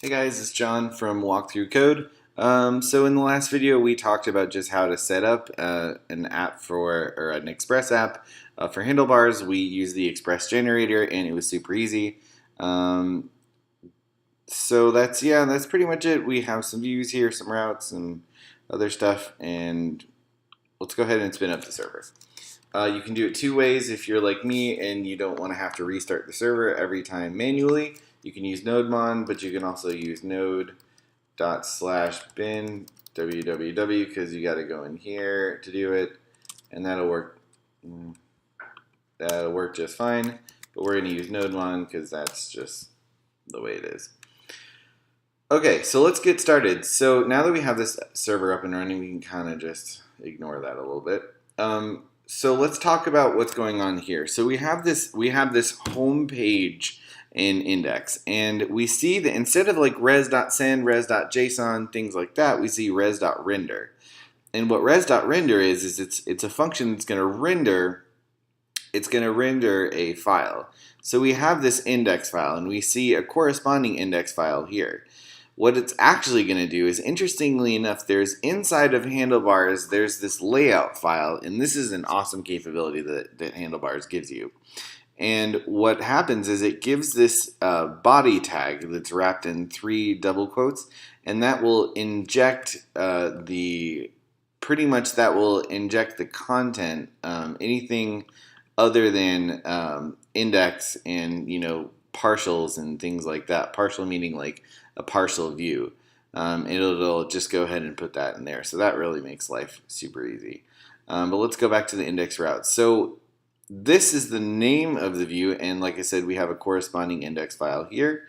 Hey guys, it's John from Walkthrough Code. So in the last video we talked about just how to set up an app or an Express app for Handlebars. We used the Express generator and it was super easy. Um, so that's pretty much it. We have some views here, some routes, some other stuff, and let's go ahead and spin up the server. You can do it two ways. If you're like me and you don't want to have to restart the server every time manually, you can use nodemon, but you can also use node./bin www because you got to go in here to do it, and that'll work. That'll work just fine. But we're going to use nodemon because that's just the way it is. Okay, so let's get started. So now that we have this server up and running, we can kind of just ignore that a little bit. So let's talk about what's going on here. So we have this home page in index, and we see that instead of like res.send, res.json, things like that, we see res.render. And what res.render is it's a function that's going to render. It's going to render a file. So we have this index file, and we see a corresponding index file here. What it's actually going to do is, interestingly enough, there's inside of Handlebars, there's this layout file, and this is an awesome capability that Handlebars gives you. And what happens is it gives this body tag that's wrapped in 3 double quotes, and that will inject pretty much that will inject the content, anything other than index and partials and things like that. Partial meaning like a partial view. It'll just go ahead and put that in there. So that really makes life super easy. But let's go back to the index route. So this is the name of the view, and like I said, we have a corresponding index file here.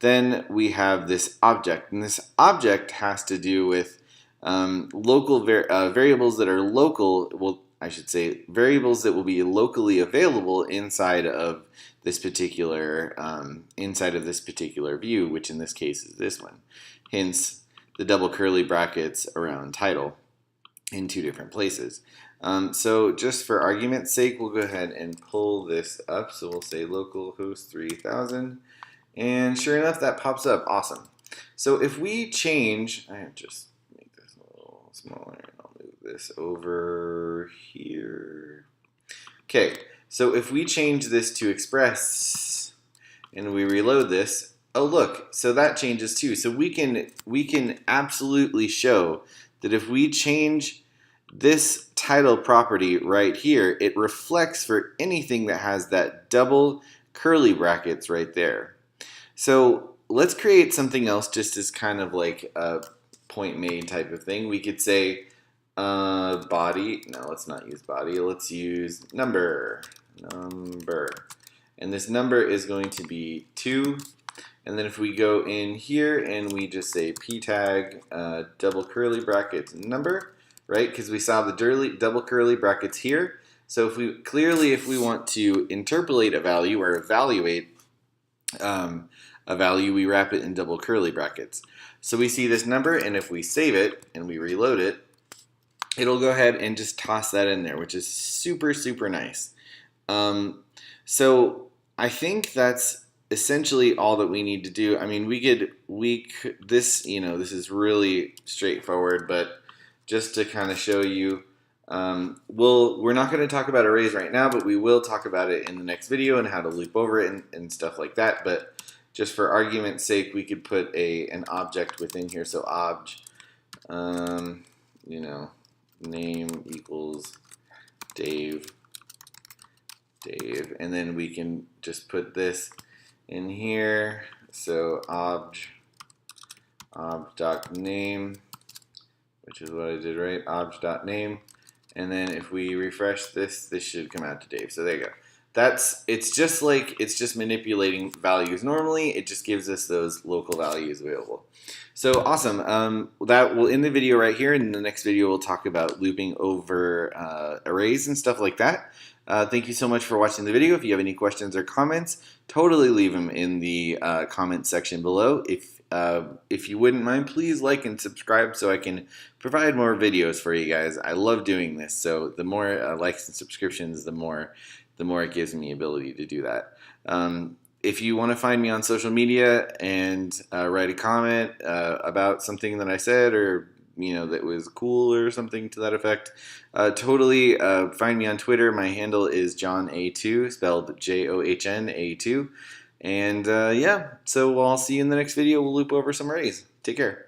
Then we have this object, and this object has to do with local variables that are local. Well, I should say variables that will be locally available inside of this particular view, which in this case is this one. Hence the double curly brackets around title in 2 different places. So just for argument's sake, we'll go ahead and pull this up. So we'll say localhost 3000, and sure enough, that pops up. Awesome. So if we change, I just make this a little smaller, and I'll move this over here. Okay, so if we change this to Express and we reload this, oh look, so that changes too. So we can absolutely show that if we change this title property right here, it reflects for anything that has that double curly brackets right there. So let's create something else just as kind of like a point made type of thing. We could say body. No, let's not use body. Let's use number. And this number is going to be 2. And then if we go in here and we just say p tag double curly brackets number, right? Because we saw the double curly brackets here. So if we want to interpolate a value or evaluate a value, we wrap it in double curly brackets. So we see this number, and if we save it and we reload it, it'll go ahead and just toss that in there, which is super, super nice. So I think that's essentially all that we need to do. I mean, this is really straightforward, but just to kind of show you, we're not going to talk about arrays right now, but we will talk about it in the next video and how to loop over it and stuff like that. But just for argument's sake, we could put an object within here. So obj, name equals Dave, and then we can just put this in here. So obj.name, which is what I did, right? Obj.name, and then if we refresh this should come out to Dave. So there you go. It's just manipulating values normally. It just gives us those local values available. So awesome. That will end the video right here. In the next video, we'll talk about looping over arrays and stuff like that. Thank you so much for watching the video. If you have any questions or comments, totally leave them in the comment section below. If you wouldn't mind, please like and subscribe so I can provide more videos for you guys. I love doing this, so the more likes and subscriptions, the more it gives me ability to do that. if you want to find me on social media and write a comment about something that I said, or that was cool or something to that effect, totally find me on Twitter. My handle is JohnA2, spelled JOHNA2. And yeah, so I'll see you in the next video. We'll loop over some arrays. Take care.